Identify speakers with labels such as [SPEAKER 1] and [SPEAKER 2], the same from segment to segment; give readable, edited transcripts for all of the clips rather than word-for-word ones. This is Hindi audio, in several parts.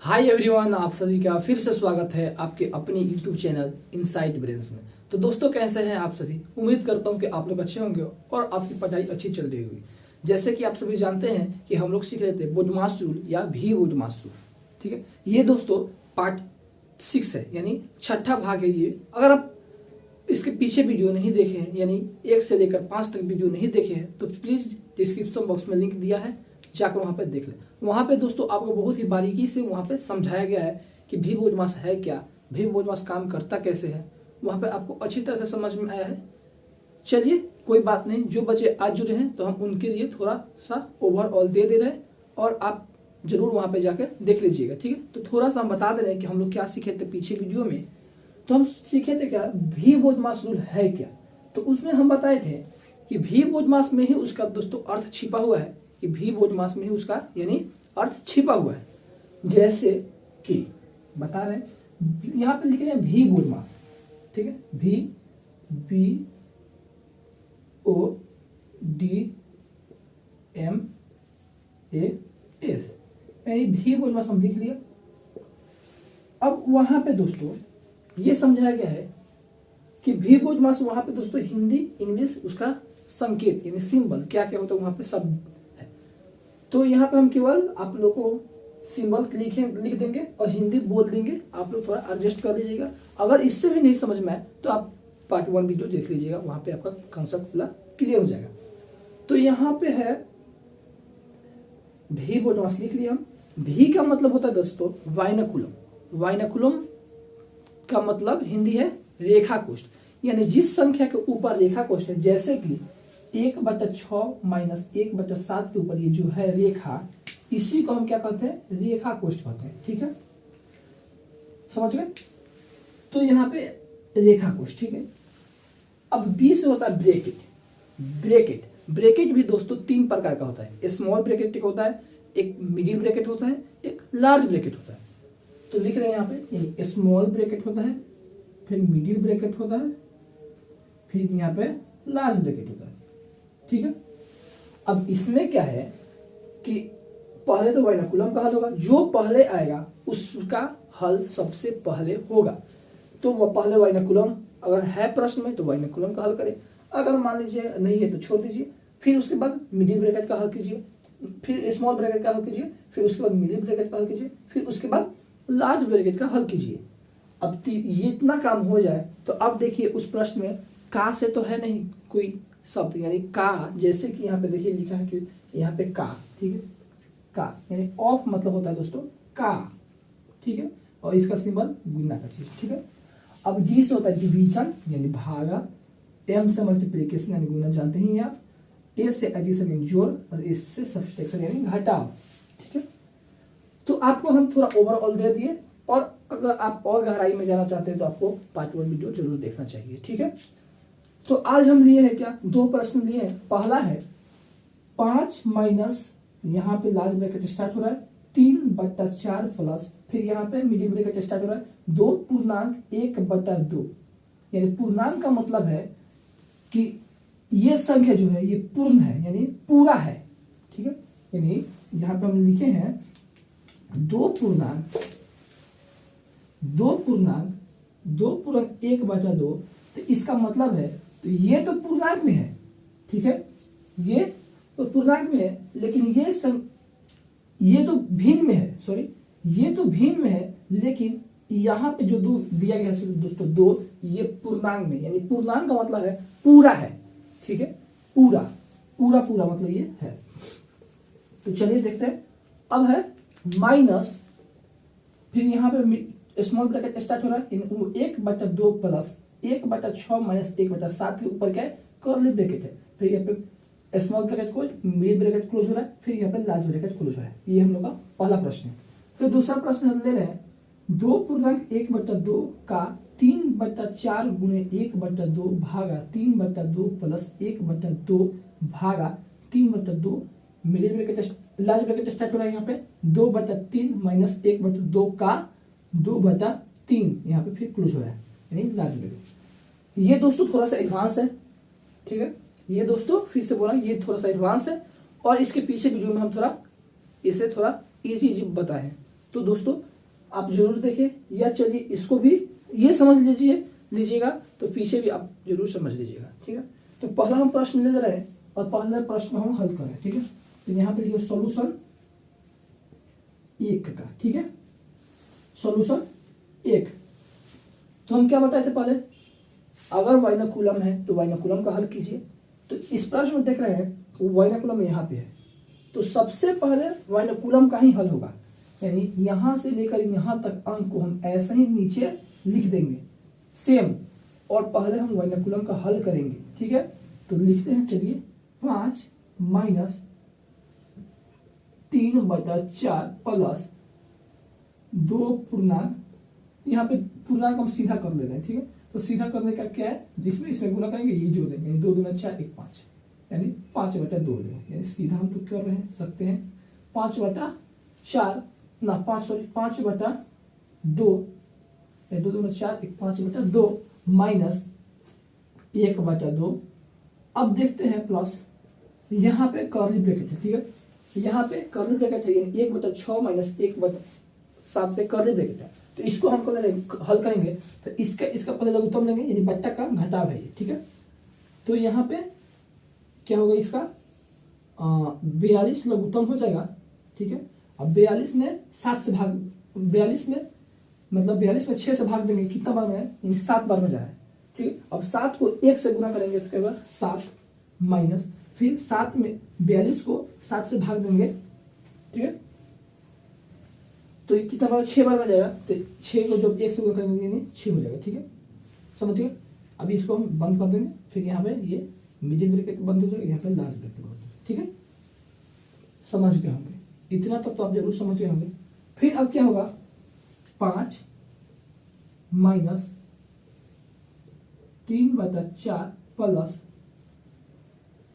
[SPEAKER 1] हाय एवरीवन, आप सभी का फिर से स्वागत है आपके अपने यूट्यूब चैनल इनसाइट ब्रेन्स में। तो दोस्तों, कैसे हैं आप सभी। उम्मीद करता हूं कि आप लोग अच्छे होंगे और आपकी पढ़ाई अच्छी चल रही होगी। जैसे कि आप सभी जानते हैं कि हम लोग सीख रहे थे बोडमास रूल या भी बोडमास रूल। ठीक है, ये दोस्तों पार्ट 6 है, यानी छठा भाग है ये। अगर आप इसके पीछे वीडियो नहीं देखे हैं, यानी 1 से लेकर 5 तक वीडियो नहीं देखे हैं, तो प्लीज डिस्क्रिप्शन बॉक्स में लिंक दिया है, जाकर वहां पे देख लें। वहां पे दोस्तों आपको बहुत ही बारीकी से वहां पे समझाया गया है कि भी बोडमास है क्या, भी बोडमास काम करता कैसे है। वहां पे आपको अच्छी तरह से समझ में आया है। चलिए कोई बात नहीं, जो बच्चे आज जुड़े हैं तो हम उनके लिए थोड़ा सा ओवरऑल दे रहे हैं और आप जरूर वहां पे जाकर देख लीजिएगा। ठीक है, तो थोड़ा सा हम बता दे रहे हैं कि हम लोग क्या सीखे थे पिछले वीडियो में। तो हम सीखे थे क्या, भी बोडमास रूल है क्या। तो उसमें हम बताए थे कि भी बोडमास में ही उसका दोस्तों अर्थ छिपा हुआ है, कि भी बोडमास में ही उसका यानी अर्थ छिपा हुआ है। जैसे कि बता रहे हैं, यहां पे लिख रहे हैं भी बोडमास। ठीक है, भी B O D M A S, यानी भी बोडमास हम लिख लिया। अब वहां पे दोस्तों ये समझाया गया है कि भी बोडमास वहां पे दोस्तों हिंदी इंग्लिश उसका संकेत यानी सिंबल क्या क्या होता है वहां पे सब है। तो यहाँ पे हम केवल आप लोग को सिंबल लिख देंगे और हिंदी बोल देंगे। आप लोग थोड़ा एडजस्ट कर लीजिएगा। अगर इससे भी नहीं समझ में आए तो आप पार्ट 1 वीडियो देख लीजिएगा, वहां पे आपका कॉन्सेप्ट पूरा क्लियर हो जाएगा। तो यहाँ पे है भी बोडमास लिख लिया हम। भी का मतलब होता है दोस्तों वाइनाकुलम। वाइनाकुलम का मतलब हिंदी है रेखा कोष्ठ, यानी जिस संख्या के ऊपर रेखा कोष्ठ है, जैसे कि 1/6 माइनस 1/7 के ऊपर ये जो है रेखा, इसी को हम क्या कहते हैं, रेखा कोष्ठ कहते हैं। ठीक है, समझ गए। तो यहाँ पे रेखा कोष्ठ। ठीक है, अब बी से होता है ब्रैकेट। ब्रैकेट ब्रैकेट भी दोस्तों 3 प्रकार का होता है। स्मॉल ब्रैकेट एक होता है, एक मिडिल ब्रैकेट होता है, एक लार्ज ब्रैकेट होता है। तो लिख रहे हैं यहाँ पे स्मॉल ब्रैकेट होता है, फिर मिडिल ब्रैकेट होता है, फिर यहाँ पे लार्ज ब्रैकेट होता है। ठीक है, अब इसमें क्या है कि पहले तो वाइनाकुलम का हल होगा, जो पहले आएगा उसका हल सबसे पहले होगा। तो वह पहले वाइनाकुलम अगर है प्रश्न में तो वाइनाकुलम का हल करें, अगर मान लीजिए नहीं है तो छोड़ दीजिए। फिर उसके बाद मिडिल ब्रैकेट का हल कीजिए, फिर स्मॉल ब्रैकेट का हल कीजिए, फिर उसके बाद मिडिल ब्रैकेट का हल कीजिए, फिर उसके बाद लार्ज ब्रैकेट का हल कीजिए। अब ये इतना काम हो जाए तो अब देखिए उस प्रश्न में का से तो है नहीं कोई शब्द, यानी का, जैसे कि यहाँ पे देखिए लिखा है कि यहाँ पे का। ठीक है, का यानी ऑफ मतलब होता है दोस्तों का। ठीक है, और इसका सिंबल गुना का चीज। ठीक है, अब जी से होता है डिवीजन यानी भागा, एम से मल्टीप्लिकेशन यानी गुना, जानते ही आप, ए से एडिशन यानी जोड़, और एस से सब्सट्रैक्शन यानी घटाव। ठीक है, तो आपको हम थोड़ा ओवरऑल दे दिए, और अगर आप और गहराई में जाना चाहते हैं तो आपको पार्ट 1 वीडियो जरूर देखना चाहिए। ठीक है, तो आज हम लिए हैं क्या, 2 प्रश्न लिए हैं। पहला है 5 माइनस, यहाँ पे लार्ज ब्रैकेट स्टार्ट हो रहा है, 3/4 प्लस, फिर यहाँ पे मिडिल ब्रैकेट स्टार्ट हो रहा है 2.1/2। यानी पूर्णांक का मतलब है कि ये संख्या जो है ये पूर्ण है, यानी पूरा है। ठीक है, यानी यहाँ पे हम लिखे हैं 2.1/2, तो इसका मतलब है, तो ये तो पूर्णांक में है। ठीक है, ये तो पूर्णांक में है, लेकिन ये तो भिन्न में है, सॉरी ये तो भिन्न में है, लेकिन यहाँ पे जो दो दिया गया है दोस्तों 2, ये पूर्णांक में, यानी पूर्णांक का मतलब है पूरा है। ठीक है, पूरा पूरा पूरा मतलब ये है। तो चलिए देखते हैं। अब है माइनस, फिर यहाँ पे स्मॉल ब्रैकेट स्टार्ट हो रहा है 1/2 प्लस 1/6 माइनस 1/7 के ऊपर क्या है, कर्ली ब्रैकेट है। फिर यहाँ पे small bracket close, middle bracket close हो रहा है, फिर यहाँ पे लार्ज ब्रैकेट क्लोज हो रहा है। ये हम लोग का पहला प्रश्न है। फिर दूसरा प्रश्न हम ले रहे हैं 2.1/2 का 3/4 गुणे 1/2 भागा 3/2 प्लस 1/2 भागा 3/2, middle bracket large bracket start हो रहा है यहाँ पे 2/3 माइनस 1/2 का 2/3, यहाँ पे फिर क्लोज हो रहा है यानी लार्ज ब्रैकेट। ये दोस्तों थोड़ा सा एडवांस है। ठीक है, ये दोस्तों फिर से बोला ये थोड़ा सा एडवांस है, और इसके पीछे वीडियो में हम थोड़ा इसे थोड़ा इजी बताए हैं। तो दोस्तों आप जरूर देखें, या चलिए इसको भी ये समझ लीजिएगा तो पीछे भी आप जरूर समझ लीजिएगा, ठीक है। तो पहला हम प्रश्न ले रहे हैं और पहले प्रश्न हम हल करें, ठीक है। तो यहाँ पे लिखिए सॉल्यूशन 1 का, ठीक है, सॉल्यूशन 1। तो हम क्या बताए थे पहले, अगर वाइनकुलम है तो वाइनकुलम का हल कीजिए। तो इस प्रश्न में देख रहे हैं वाइनकुलम यहाँ पे है, तो सबसे पहले वाइनकुलम का ही हल होगा, यानी यहां से लेकर यहां तक अंक को हम ऐसे ही नीचे लिख देंगे सेम, और पहले हम वाइनकुलम का हल करेंगे, ठीक है। तो लिखते हैं, चलिए 5 माइनस 3/4 प्लस 2 पूर्णांक, यहाँ पे पूर्णांक हम सीधा कर ले रहे हैं, ठीक है। तो सीधा करने का क्या है, जिसमें इसमें गुना करेंगे ये जोड़ देंगे, 2 दूना 4 1 5, यानी 5/2 यानी सीधा हम तो कर रहे हैं सकते हैं 5/4 ना 5/2, 2 दूना 4 1 5/2 माइनस 1/2। अब देखते हैं प्लस, यहाँ पे कर्ली ब्रैकेट है, ठीक है, यहाँ पे कर्ली ब्रैकेट है, यानी 1/6 माइनस 1/7 पे कर्ली ब्रैकेट है। तो इसको हम हल करेंगे, तो इसका पहले लघुत्तम लेंगे, यानी बट्टा का घटाव है ये, ठीक है। तो यहाँ पे क्या होगा, इसका 42 लघुत्तम हो जाएगा, ठीक है। अब 42 में 7 से भाग, 42 में मतलब 42 में 6 से भाग देंगे, कितना बार में है, यानी 7 बार में जा रहा है, ठीक है। अब 7 को 1 से गुना करेंगे, उसके बाद 7 माइनस, फिर 7 में 42 को 7 से भाग देंगे, ठीक है। तो कितना बार, 6 बार में जाएगा, तो 6 को जब 1 से गुना करेंगे यानी 6 हो जाएगा, ठीक है, समझिए। अभी इसको हम बंद कर देंगे, फिर यहाँ पे ये मिडिल ब्रैकेट बंद हो जाएगा, यहाँ पे लास्ट ब्रैकेट बंद हो जाएगा, ठीक है, समझ गए होंगे, इतना तक तो आप जरूर समझ गए होंगे। फिर अब क्या होगा, 5 माइनस 3/4 प्लस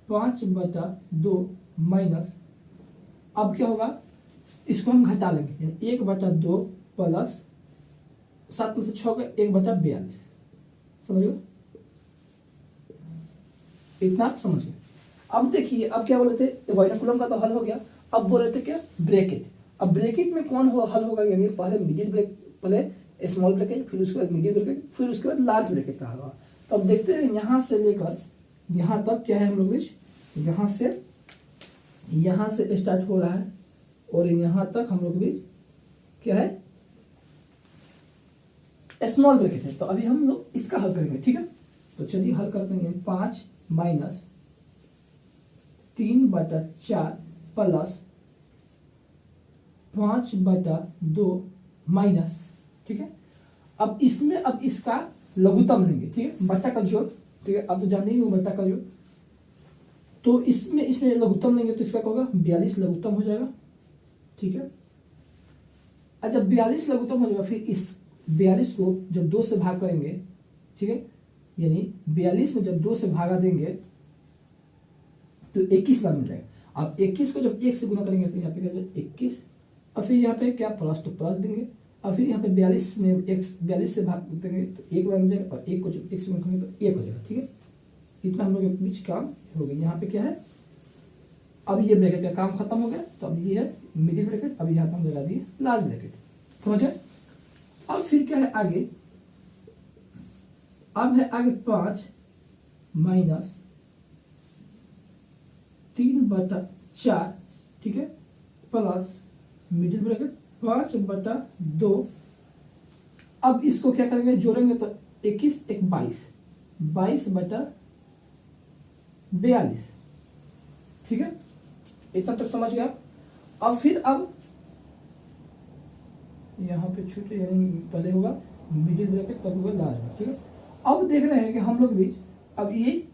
[SPEAKER 1] 5/2 माइनस, अब क्या होगा, इसको हम घटा लेंगे, 1/2 प्लस 7 में से 6 का 1/42, समझो, इतना आप समझ गए। अब देखिए, अब क्या बोले थे, वाइनकुलम का तो हल हो गया, अब बोल रहे थे क्या, ब्रैकेट। अब ब्रैकेट में कौन हल होगा, यानी पहले मिडिल ब्रैकेट, पहले स्मॉल ब्रैकेट, फिर उसके बाद मिडिल ब्रैकेट, फिर उसके बाद लार्ज ब्रैकेट का हल होगा। तो अब देखते हैं यहां से लेकर यहां तक क्या है हम लोग बीच, यहां से स्टार्ट हो रहा है और यहां तक हम लोग बीच क्या है, स्मॉल ब्रैकेट है। तो अभी हम लोग इसका हल करेंगे, ठीक है। तो चलिए हल करते हैं, 5 माइनस 3/4 प्लस 5/2 माइनस, ठीक है। अब इसमें अब इसका लघुत्तम लेंगे, ठीक है, बट्टा का जोड़, ठीक है, अब तो जानते ही हो बट्टा का जोड़। तो इसमें लघुत्तम लेंगे तो इसका क्या होगा, 42 लघुत्तम हो जाएगा, ठीक है। अच्छा 42 लघुत्तम हो जाएगा, फिर इस 42 को जब 2 से भाग करेंगे, ठीक है, यानी 42 में जब 2 से भागा देंगे तो 21 बार मिल जाएगा। अब 21 को जब 1 से गुना करेंगे तो यहाँ पे क्या हो जाएगा 21, और फिर यहाँ पे क्या प्लस, तो प्लस देंगे, और फिर यहाँ पे 42 में 42 से भाग देंगे तो 1 बार मिल जाएगा, और 1 को जब 1 से गुना करेंगे तो 1 हो जाएगा, ठीक है। इतना हम लोग के बीच काम हो गया। यहाँ पे क्या है, अब ये ब्रैकेट का काम खत्म हो गया, तो अब ये है मिडिल ब्रैकेट, अब यहाँ पे हम लगा दिए लार्ज ब्रैकेट, समझे। अब फिर क्या है आगे, अब है आगे 5 माइनस 3/4, ठीक है, प्लस मिडिल ब्रैकेट 5/2। अब इसको क्या करेंगे, जोड़ेंगे तो 21 1 22 22/42, ठीक है, इतना तक समझ गया। अब फिर अब यहाँ पे छूटे, यानी पहले होगा मिडिल ब्रैकेट तब होगा लार्ज ब्रैकेट, ठीक है। अब देख रहे हैं कि हम लोग भी अब ये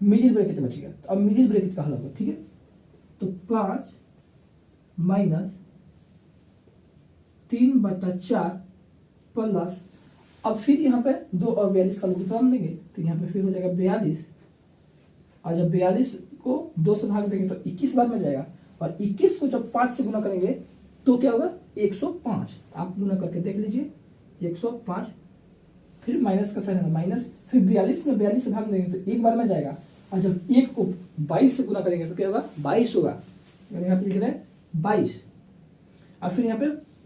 [SPEAKER 1] मिडिल ब्रैकेट बच गया, तो अब मिडिल ब्रैकेट का हल होगा, ठीक है। तो 5 माइनस 3/4 प्लस, अब फिर यहाँ पे 2 और 42 का लघुत्तम लेंगे तो यहाँ पे फिर हो जाएगा 42, और जब 42 को 2 से भाग देंगे तो 21 बार में जाएगा, और 21 को जब 5 से गुना करेंगे तो क्या होगा 105। आप गुना करके देख लीजिए 105, फिर माइनस का साइन माइनस, फिर 42 में 42 से भाग देंगे तो 1 बार में जाएगा, और जब 1 को 22 से गुना करेंगे तो क्या होगा 22 होगा, यहाँ पे लिख रहे हैं 22, और फिर यहाँ पे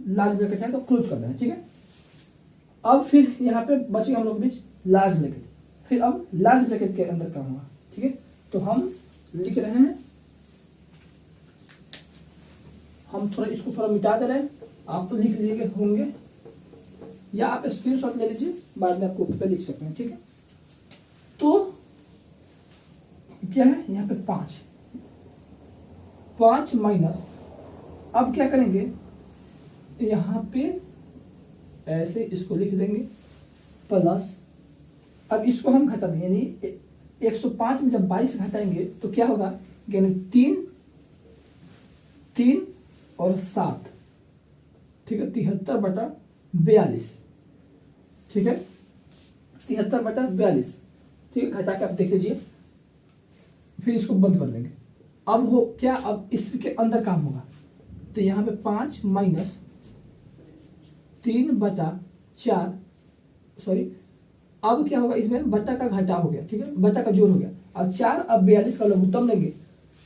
[SPEAKER 1] लार्ज ब्रैकेट है तो क्लोज कर देना, ठीक है। अब फिर यहाँ पे बचेगा हम लोग के बीच लार्ज ब्रैकेट। फिर अब लार्ज ब्रैकेट के अंदर क्या होगा, ठीक है। तो हम लिख रहे हैं, हम थोड़ा इसको थोड़ा मिटा दे रहे हैं, आप तो लिख लिए होंगे या आप स्क्रीनशॉट ले लीजिए, बाद में आपको पे लिख सकते हैं, ठीक है। तो क्या है यहाँ पे 5 माइनस, अब क्या करेंगे यहाँ पे ऐसे इसको लिख देंगे प्लस, अब इसको हम घटा देंगे, यानी 105 में जब 22 घटाएंगे तो क्या होगा, यानी 3 और 7, ठीक है, 73/42, ठीक है, 73/42, ठीक है। घटा के आप देख लीजिए, फिर इसको बंद कर देंगे। अब हो क्या, अब इसके अंदर काम होगा, तो यहाँ पे 5 माइनस 3/4, सॉरी, अब क्या होगा, इसमें बट्टा का घटा हो गया, ठीक है, बट्टा का जोड़ हो गया। अब 4 अब 42 का लघुत्तम लेंगे,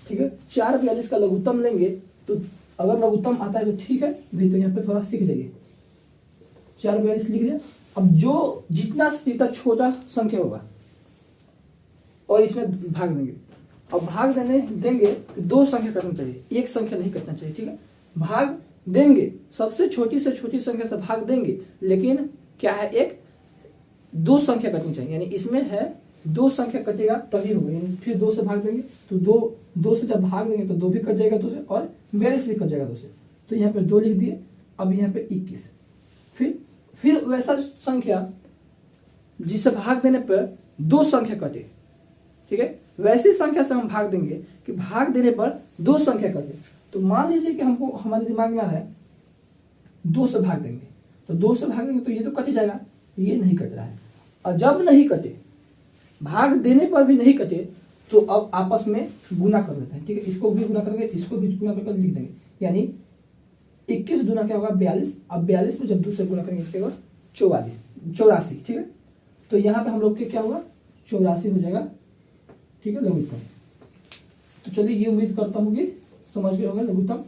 [SPEAKER 1] ठीक है, 4 42 का लघुत्तम लेंगे, तो अगर लघुत्तम आता है तो ठीक है, नहीं तो यहाँ पे थोड़ा सीख जाइए। 4 42 लिख लिया। अब जो जितना छोटा संख्या होगा और इसमें भाग देंगे, अब भाग देंगे तो 2 संख्या करना चाहिए, 1 संख्या नहीं करना चाहिए, ठीक है। भाग देंगे, सबसे छोटी से छोटी संख्या से भाग देंगे, लेकिन क्या है, 2 संख्या कटनी चाहिए, यानी इसमें है 2 संख्या कटेगा तभी होगा, यानी फिर 2 से भाग देंगे तो 2 से जब भाग देंगे तो 2 भी कट जाएगा 2 से, और 42 भी कट जाएगा 2 से, तो यहाँ पे 2 लिख दिए। अब यहाँ पे 21, फिर वैसा संख्या जिसे भाग देने पर 2 संख्या कटे, ठीक है, वैसी संख्या से हम भाग देंगे कि भाग देने पर 2 संख्या कटे। तो मान लीजिए कि हमको हमारे दिमाग में आ रहा है 2 से भाग देंगे, तो 2 से भाग देंगे तो ये तो कट जाएगा, ये नहीं कट रहा है। और जब नहीं कटे, भाग देने पर भी नहीं कटे, तो अब आपस में गुना कर देते हैं, ठीक है, इसको भी गुना करेंगे, इसको भी गुना करके लिख देंगे, यानी 21 गुना क्या होगा 42। अब 42 में जब 2 से गुना करेंगे क्या होगा 84, ठीक है। तो यहाँ पे हम लोग के क्या होगा 84 हो जाएगा, ठीक है, लघुत्तम। तो चलिए ये उम्मीद करता हूँ कि समझ गए होंगे लघुत्तम।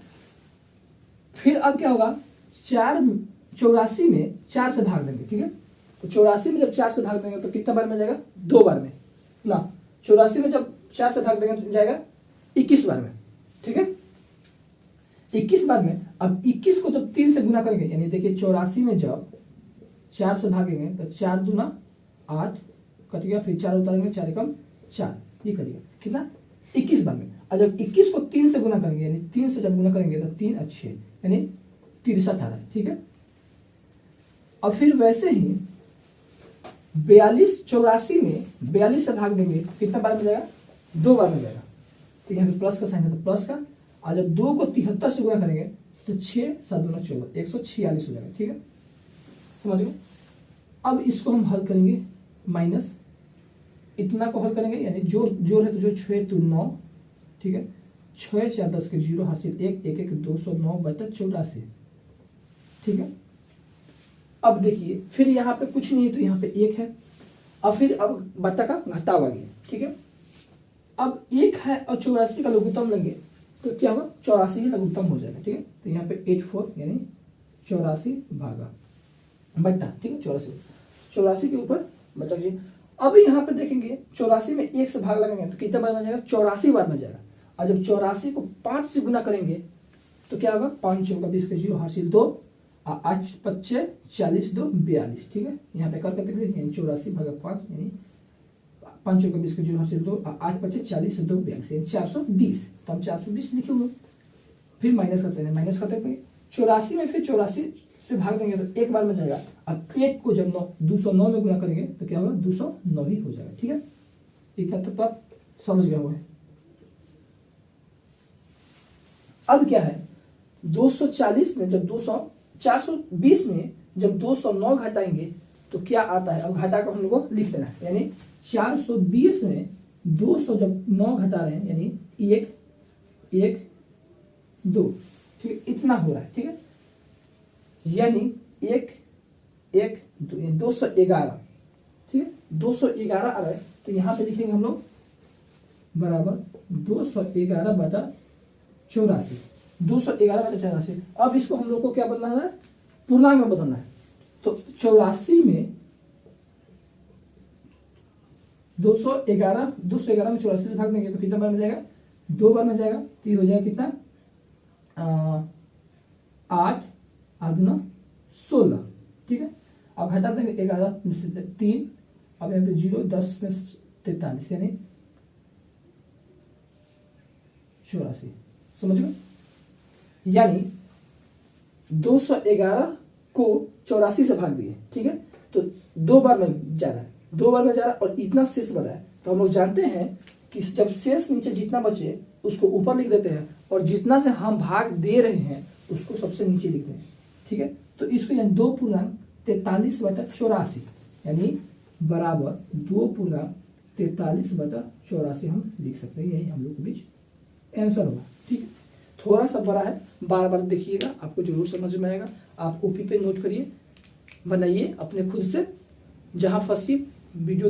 [SPEAKER 1] फिर अब क्या होगा, 84 में 4 से भाग देंगे, ठीक है। तो 84 में जब 4 से भाग देंगे तो कितना बार में जाएगा, 2 बार में ना। 84 में जब 4 से भाग देंगे तो जाएगा 21 बार में, ठीक है, 21 बार में। अब 21 को जब 3 से गुना करेंगे, यानी देखिए 84 में जब 4 से भागेंगे तो 4 दूना 8 कट गया, फिर 4 उतारेंगे, 4 एकम 4, ये करिएगा कितना 21 बार में। और जब 21 को 3 से गुना करेंगे, यानी 3 से जब गुना करेंगे तो 3 और 6 यानी 63 आ रहा है, ठीक है। और फिर वैसे ही 84 में 42 से भाग देंगे, कितना बार में जाएगा 2 बार में जाएगा, तो यहाँ पे प्लस का साइन है तो प्लस का। और जब 2 को 73 से गुना करेंगे तो 6 7 दूना 14, 146 हो जाएगा, ठीक है, समझ गए। अब इसको हम हल करेंगे, माइनस इतना को हल करेंगे, यानी जोड़ है तो जो 6 तो 9, ठीक है, 6 4 10 के 0 हासिल 1 1 1 209/84, ठीक है। अब देखिए फिर यहाँ पे कुछ नहीं है तो यहाँ पे 1 है, और फिर अब बट्टा का घटा हुआ गया, ठीक है। अब 1 है और 84 का लघुत्तम लेंगे तो क्या होगा 84 ही लघुत्तम हो जाएगा, ठीक है। तो यहाँ पे 84 यानी 84 भागा बट्टा, ठीक है, 84 के ऊपर बट्टा जी। अब यहाँ पे देखेंगे 84 में 1 से भाग लगाएंगे तो कितना बार में जाएगा 84 बार में जाएगा। और जब 84 को 5 से गुना करेंगे तो क्या होगा 5 4 20 के 0 हासिल 2, 8 25 40 2 42, ठीक है। यहाँ पे करके देख लीजिए 84 भागा 5 यानी 5 4 20 के 0 हासिल 2, 8 25 40 2 42 यानी 420। तो हम 420 लिखे हुए, फिर माइनस का साइन है, माइनस करते हैं 84 में, फिर 84 से भाग देंगे तो 1 बार में जाएगा। अब 1 को जब 209 में गुना करेंगे तो क्या होगा 209 ही हो जाएगा, ठीक है। इतना तक तो आप समझ गए होंगे। अब क्या है 240 में जब 420 में जब 209 घटाएंगे तो क्या आता है, अब घटा कर हम लोग को लिख देना है, यानी 420 में 200 जब 9 घटा रहे हैं यानी 1 1 2, ठीक है, इतना हो रहा है, ठीक है, यानी 1 1 211, ठीक है, 211 आ रहा है। तो यहाँ पे लिखेंगे हम लोग बराबर 211/84, 211 बटा 84। अब इसको हम लोग को क्या बदलना है, पूर्णांक में बदलना है। तो 84 में 211 में 84 से भाग देंगे तो कितना बार में जाएगा, 2 बार में जाएगा। तो ये हो जाएगा कितना, 8 8 9 16, ठीक है। अब घटा देंगे 11 में से 3, अब यहाँ पे 0, 10 में 43 यानी 84, समझ गए। यानी 211 को 84 से भाग दिए, ठीक है। तो 2 बार में जा रहा है, 2 बार में जा रहा है और इतना शेष बना है। तो हम लोग जानते हैं कि जब शेष नीचे जितना बचे उसको ऊपर लिख देते हैं और जितना से हम भाग दे रहे हैं उसको सबसे नीचे लिखते हैं, ठीक है। तो इसको यानी 2.43 बटा 84 यानी बराबर 2.43 बटा 84 हम लिख सकते हैं। यही हम लोग के बीच आंसर होगा, ठीक है। थोड़ा सा बड़ा है, बार बार देखिएगा, आपको जरूर समझ में आएगा। आप ओपी पे नोट करिए, बनाइए अपने खुद से, जहां फंसी वीडियो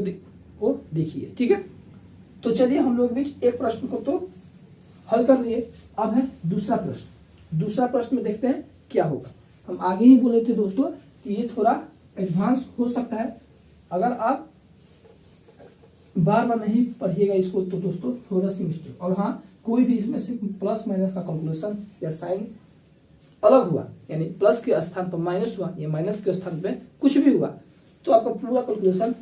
[SPEAKER 1] को देखिए, ठीक है। तो चलिए हम लोग बीच एक प्रश्न को तो हल कर लिए, अब है दूसरा प्रश्न। दूसरा प्रश्न में देखते हैं क्या होगा। हम आगे ही बोले थे दोस्तों कि ये थोड़ा एडवांस हो सकता है, अगर आप बार बार नहीं पढ़िएगा इसको तो दोस्तों थोड़ा सी मिस्टेक। और हाँ, कोई भी इसमें से प्लस माइनस का कैलकुलेशन या साइन अलग हुआ, यानी प्लस के स्थान पर माइनस हुआ या माइनस के स्थान पे कुछ भी हुआ तो आपका पूरा कैलकुलेशन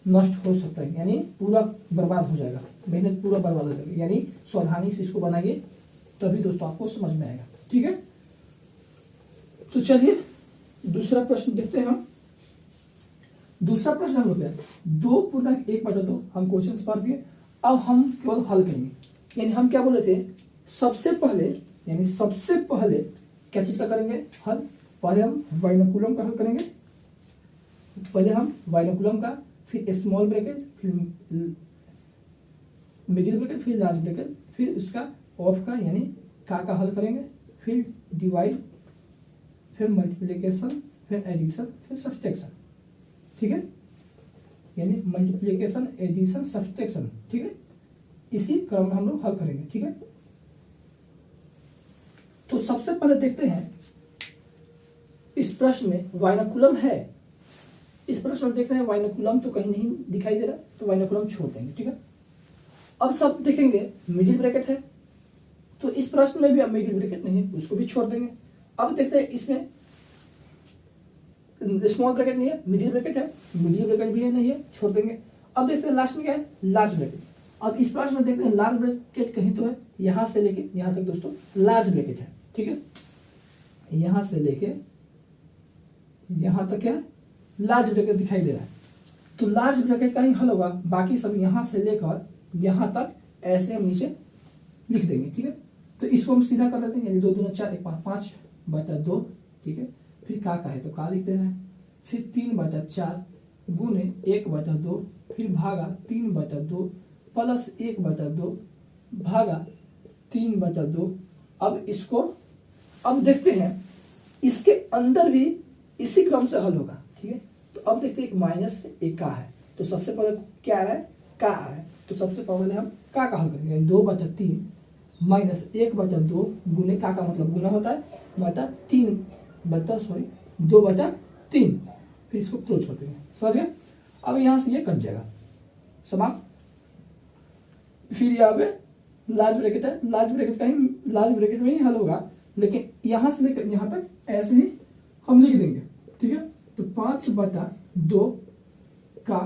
[SPEAKER 1] नष्ट हो सकता है, यानी पूरा बर्बाद हो जाएगा, मेहनत पूरा बर्बाद हो जाएगा। यानी सावधानी से इसको बनाइए, तभी दोस्तों आपको समझ में आएगा, ठीक है। तो चलिए दूसरा प्रश्न देखते हैं हम। दूसरा प्रश्न हम लोग 2.1 बटा 2 हम क्वेश्चन पढ़ दिए। अब हम केवल हल करेंगे, यानी हम क्या बोले थे, सबसे पहले क्या चीज का करेंगे हल। पहले हम बाइनोकुलम का हल करेंगे, फिर स्मॉल ब्रैकेट, फिर मिडिल ब्रैकेट, फिर लार्ज ब्रैकेट, फिर उसका ऑफ का यानी का हल करेंगे, फिर डिवाइड, फिर मल्टीप्लिकेशन, फिर एडिशन, फिर सब्सट्रैक्शन, ठीक है। यानी मल्टीप्लिकेशन, एडिशन, सब्सट्रैक्शन, ठीक है। इसी क्रम में हम लोग हल करेंगे, ठीक है। तो सबसे पहले देखते हैं इस प्रश्न में बाइनोकुलम है। इस प्रश्न में देख रहे हैं बाइनोकुलम तो कहीं नहीं दिखाई दे रहा, तो बाइनोकुलम छोड़ देंगे, ठीक है। अब सब देखेंगे मिडिल ब्रैकेट है, तो इस प्रश्न में भी अब मिडिल ब्रैकेट नहीं है, उसको भी छोड़ देंगे। अब देखते हैं इसमें स्मॉल ब्रैकेट नहीं है, मिडिल ब्रैकेट है, मिडिल ब्रैकेट भी है नहीं है, छोड़ देंगे। अब देखते हैं लास्ट में क्या है, लार्ज ब्रैकेट। अब इस प्रश्न में देखते हैं लार्ज ब्रैकेट कहीं तो है, यहां से लेके यहां तक दोस्तों लार्ज ब्रैकेट है, ठीक है। यहां से लेके यहां तक क्या लार्ज ब्रैकेट दिखाई दे रहा है, तो लार्ज ब्रैकेट का ही हल होगा। बाकी सब यहां से लेकर यहां तक ऐसे हम नीचे लिख देंगे, ठीक है। तो इसको हम सीधा कर देते हैं, यानी 2 दूना 4, 1 5 बटा 2, ठीक है। फिर का है तो का लिख देना है, फिर 3 बटा 4 गुने 1 बटा 2, फिर भागा 3 बटा 2 प्लस 1 बटा 2 भागा 3 बटा 2। अब इसको अब देखते हैं इसके अंदर भी इसी क्रम से हल होगा, ठीक है। तो अब देखते हैं एक माइनस है, एक का है, तो सबसे पहले क्या आ रहा है, का आ रहा है, तो सबसे पहले हम का हल करेंगे। 2 बटा 3 माइनस 1 बटा 2 गुने का मतलब गुना होता है बटा 2 बटा 3, फिर इसको क्लोज कर देंगे, समझ गए। अब यहां से ये कट जाएगा, समाप्त। फिर यहाँ पे लार्ज ब्रैकेट है, लार्ज ब्रैकेट में ही हल होगा, लेकिन यहां से लेकर यहां तक ऐसे ही हम लिख देंगे, ठीक है। तो 5 बटा 2 का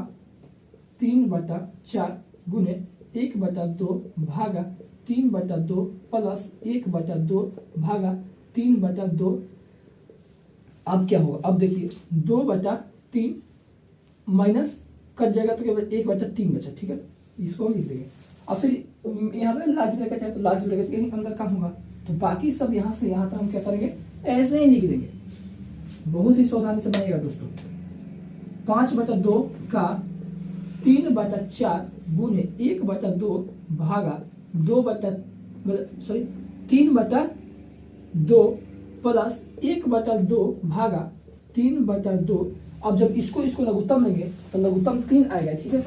[SPEAKER 1] 3 बटा 4 गुने 1 बटा 2 भागा 3 बटा 2 प्लस 1 बटा 2 भागा 3 बटा 2। अब क्या होगा, अब देखिए 2 बटा 3 माइनस कट जाएगा तो क्या 1 बटा 3 बचा, ठीक है। इसको हम लिख देंगे। और फिर यहाँ पे लार्ज ब्रैकेट है, तो लार्ज ब्रैकेट के ही अंदर काम होगा, तो बाकी सब यहाँ से यहाँ तक हम क्या करेंगे, ऐसे ही लिख देंगे। बहुत ही सावधानी से बनाइएगा दोस्तों। 5 बटा 2 का 3 बटा 4 गुने 1 बटा 2 भागा 3 बटा 2 प्लस 1 बटा 2 भागा 3 बटा 2। अब जब इसको लघुत्तम लेंगे तो लघुत्तम 3 आएगा, ठीक है।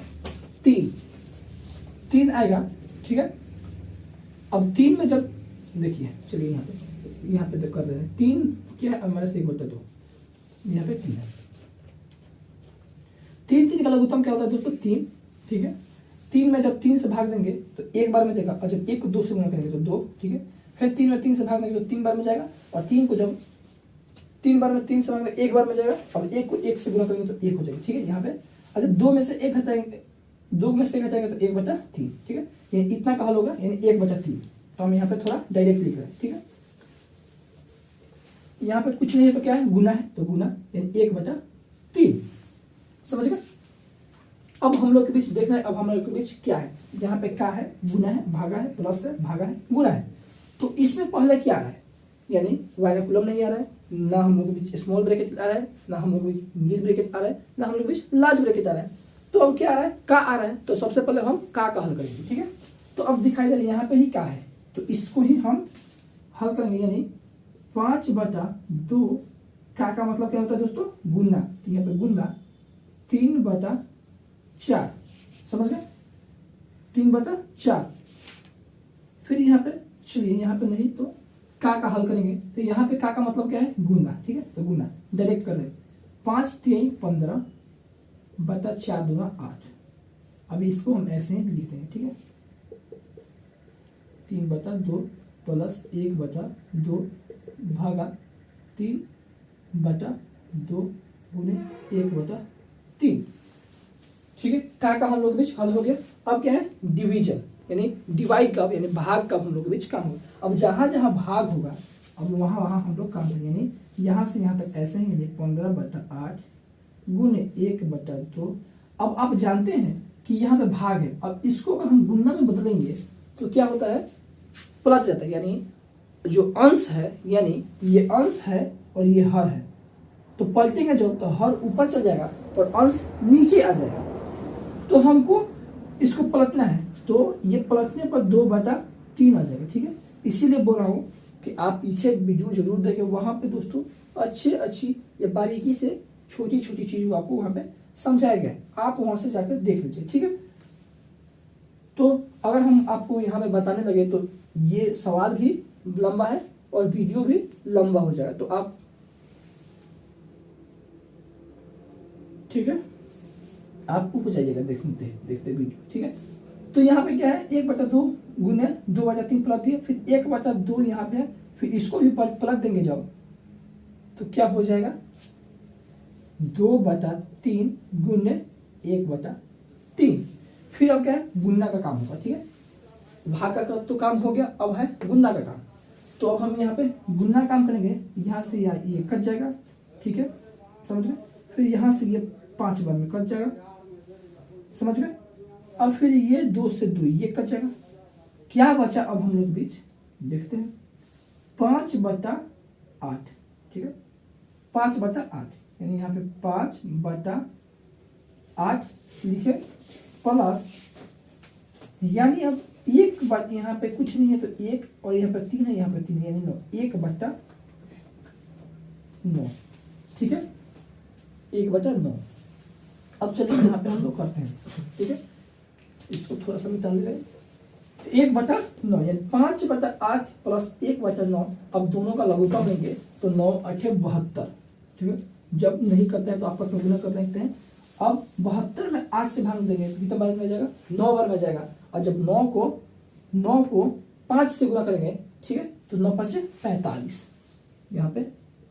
[SPEAKER 1] 3 आएगा, ठीक है। अब 3 में जब देखिए चलिए यहाँ पे कर दे रहे हैं 3 क्या है -1/2, यहाँ पे 3 है। 3 का लघुत्तम क्या होता है दोस्तों 3, ठीक है। 3 में जब 3 से भाग देंगे तो एक बार में जाएगा, और जब 1 को 2 से गुणा करेंगे तो 2, ठीक है। फिर 3 में 3 से भाग देंगे तो 3 बार में जाएगा, और 3 को जब 3 बार में 3 से भाग देंगे 1 बार में जाएगा, और 1 को 1 से गुणा करेंगे तो 1 हो जाएगा, ठीक है। यहाँ पे और जब 2 में से 1 घटाएंगे, 2 में से 1 घटाएंगे तो 1/3, ठीक है। ये इतना का हल होगा, यानी 1/3। तो हम यहाँ पे थोड़ा डायरेक्ट लिख रहे हैं, ठीक है। यहाँ पे कुछ नहीं है तो क्या है, गुना है, तो गुना यानी 1/3, समझ गए। अब हम लोग के बीच देखना है, अब हम लोग के बीच क्या है, यहाँ पे क्या है, गुना है, भागा है, प्लस है, भागा है, गुना है। तो इसमें पहले क्या आ रहा है, यानी वाइनाकुलम नहीं आ रहा है, ना हम लोग के बीच स्मॉल ब्रैकेट आ रहा है, ना हम लोग के बीच मिडिल ब्रैकेट आ रहा है, ना हम लोग के बीच लार्ज ब्रैकेट आ रहा है। तो अब क्या आ रहा है, का आ रहा है। तो सबसे पहले हम का हल करेंगे, ठीक है। तो अब दिखाई दे रहा है यहाँ पे ही का है, तो इसको ही हम हल करेंगे, यानी 5/2 का मतलब क्या होता है दोस्तों, गुना। तो यहाँ पे गुना 3/4, समझ गए, 3/4। फिर यहाँ पे चलिए, यहाँ पे नहीं तो का हल करेंगे, तो यहाँ पे का मतलब क्या है, गुना, ठीक है। तो गुना डायरेक्ट कर रहे हैं, 5×3 = 15/4 × 8। अभी इसको हम ऐसे ही लिख देंगे, ठीक है। 3/2 प्लस 1/2 भागा 3/2 गुने 1/3, ठीक है। का हम लोग के बीच हल हो गया। अब क्या है, डिवीजन, यानी डिवाइड कब, यानी भाग कब हम लोग के बीच काम होगा। अब जहां जहां भाग होगा, अब वहां हम लोग काम करेंगे, यानी यहां से यहां तक ऐसे ही, यानी 15/8 गुने 1/2। अब आप जानते हैं कि यहाँ पे भाग है, अब इसको अगर हम गुना में बदलेंगे तो क्या होता है, पलट जाता है, यानी जो अंश है, यानी ये अंश है और ये हर है, तो पलटेंगे जो तो हर ऊपर चल जाएगा और अंश नीचे आ जाएगा। तो हमको इसको पलटना है, तो ये पलटने पर 2/3 आ जाएगा, ठीक है। इसीलिए बोल रहा हूँ कि आप पीछे वीडियो जरूर देखें, वहां पे दोस्तों अच्छी या बारीकी से छोटी छोटी चीजों आपको वहां पे समझाया गया है, आप वहां से जाकर देख लीजिए, ठीक है। तो अगर हम आपको यहाँ पे बताने लगे तो ये सवाल भी लंबा है और वीडियो भी लंबा हो जाएगा, तो आप, ठीक है, आप ऊपर जाइएगा देखते वीडियो, ठीक है। तो यहाँ पे क्या है, 1/2 गुने 2/3 पलट दिए, फिर 1/2 यहाँ पे है, फिर इसको भी पलट देंगे जब, तो क्या हो जाएगा, 2/3 गुने 1/3। फिर अब क्या है, गुना का काम होगा, ठीक है। भाग का तो काम हो गया, अब है गुना का काम। तो अब हम यहाँ पे गुना काम करेंगे, यहाँ से ये कट जाएगा, ठीक है, समझ गए। फिर यहाँ से ये 5 बार में कट जाएगा, समझ गए। अब फिर ये 2 से 2 ये कट जाएगा, क्या बचा अब हम लोग बीच देखते हैं, 5/8, ठीक है, 5/8, यानी यहाँ पे 5/8 लिखे, प्लस, यानी अब एक बात यहाँ पे कुछ नहीं है तो 1, और यहाँ पे 3 है, यहाँ पे 3 यानी 9, 1/9, ठीक है, 1/9। अब चलिए यहाँ पे हम लोग करते हैं, ठीक है, इसको थोड़ा सा मिटा लेंगे, 1/9 यानी 5/8 प्लस 1/9। अब दोनों का लघुत्तम लेंगे तो 9×8 = 72, ठीक है। जब नहीं करते हैं तो आपस में गुना कर सकते हैं। अब 72 में 8 से भाग देंगे तो कितना बार में जाएगा, 9 बार में जाएगा, और जब 9 को 5 से गुना करेंगे, ठीक है, तो 9×5 = 45, यहाँ पे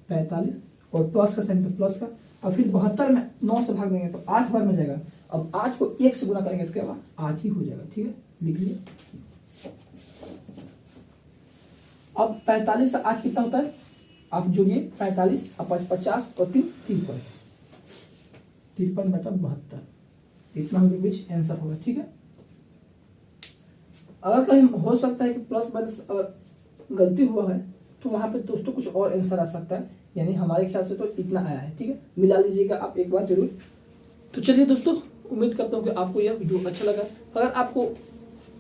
[SPEAKER 1] 45, और प्लस का साइन तो प्लस का, और फिर 72 में 9 से भाग देंगे तो 8 बार में जाएगा। अब 8 को 1 से गुना करेंगे तो क्या होगा, 8 ही हो जाएगा, ठीक है, लिख लीजिए। अब 45 से 8 कितना होता है, आप जोड़िए, 45 और 5 50 और 3 53, 53/72, इतना हम बीच आंसर होगा, ठीक है। अगर कहीं हो सकता है कि प्लस माइनस अगर गलती हुआ है तो वहां पे दोस्तों कुछ और आंसर आ सकता है, यानी हमारे ख्याल से तो इतना आया है, ठीक है, मिला लीजिएगा आप एक बार जरूर। तो चलिए दोस्तों, उम्मीद करता हूँ कि आपको यह वीडियो अच्छा लगा। अगर आपको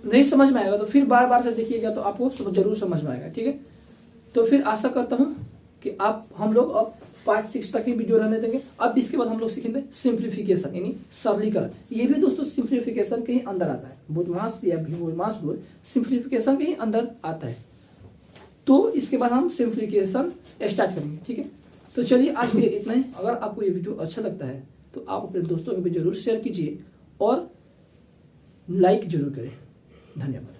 [SPEAKER 1] नहीं समझ में आएगा तो फिर बार बार से देखिएगा, तो आपको जरूर समझ में आएगा, ठीक है। तो फिर आशा करता हूँ कि हम लोग अब 5-6 तक ही वीडियो रहने देंगे। अब इसके बाद हम लोग सीखेंगे सिंप्लीफिकेशन, यानी सरलीकरण। ये भी दोस्तों सिंप्लीफिकेशन के ही अंदर आता है, बोधमास या भी बोधमास सिंप्लीफिकेशन के ही अंदर आता है। तो इसके बाद हम सिंप्लीफिकेशन स्टार्ट करेंगे। ठीक है, तो चलिए आज के लिए इतना ही। अगर आपको ये वीडियो अच्छा लगता है तो आप अपने दोस्तों को भी जरूर शेयर कीजिए और लाइक जरूर करें। धन्यवाद।